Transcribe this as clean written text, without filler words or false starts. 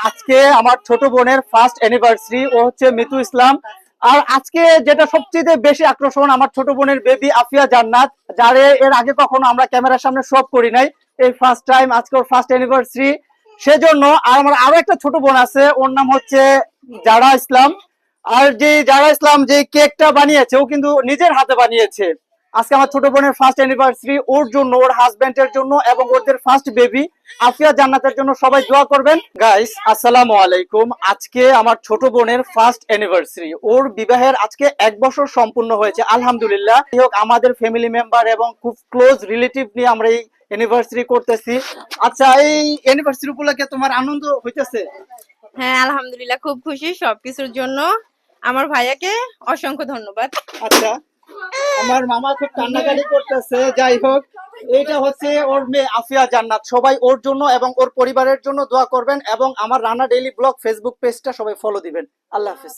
আজকে আমার ছোট বোনের ফার্স্ট অ্যানিভার্সারি, ও হচ্ছে মিতু ইসলাম। আর আজকে যেটা সবচেয়ে বেশি আকর্ষণ, আমার ছোট বোনের বেবি আফিয়া জান্নাত, যারে এর আগে কখনো আমরা ক্যামেরার সামনে শো করি নাই। এই ফার্স্ট টাইম আজকে ওর ফার্স্ট অ্যানিভার্সারি, সেজন্য। আর আমার আরো একটা ছোট বোন আছে, ওর নাম হচ্ছে জারা ইসলাম। আর যে জারা ইসলাম যে কেকটা বানিয়েছে, ও কিন্তু নিজের হাতে বানিয়েছে। আজকে আমার ছোট বোনের ফার্স্ট অ্যানিভার্সারি, ওর জন্য, ওর হাজবেন্ডের জন্য এবং ওদের ফার্স্ট বেবি আফিয়া জান্নাতের জন্য সবাই দোয়া করবেন। গাইস, আসসালামু আলাইকুম। আজকে আমার ছোট বোনের ফার্স্ট অ্যানিভার্সারি, ওর বিবাহের আজকে 1 বছর সম্পূর্ণ হয়েছে, আলহামদুলিল্লাহ। যাই হোক, আমাদের ফ্যামিলি মেম্বার এবং খুব ক্লোজ রিলেটিভ নিয়ে আমরা এই অ্যানিভার্সারি করতেছি। আচ্ছা, এই অ্যানিভার্সারি উপলক্ষে তোমার আনন্দ হইতেছে? হ্যাঁ, আলহামদুলিল্লাহ, খুব খুশি সবকিছুর জন্য। আমার ভাইয়াকে অসংখ্য ধন্যবাদ। আচ্ছা, আমার মামা খুব কান্নাকাটি করতেছে। যাই হোক, এইটা হচ্ছে ওর মেয়ে আফিয়া জান্নাত। সবাই ওর জন্য এবং ওর পরিবারের জন্য দোয়া করবেন এবং আমার রানা ডেইলি ব্লগ ফেসবুক পেজটা সবাই ফলো দিবেন। আল্লাহ হাফিজ।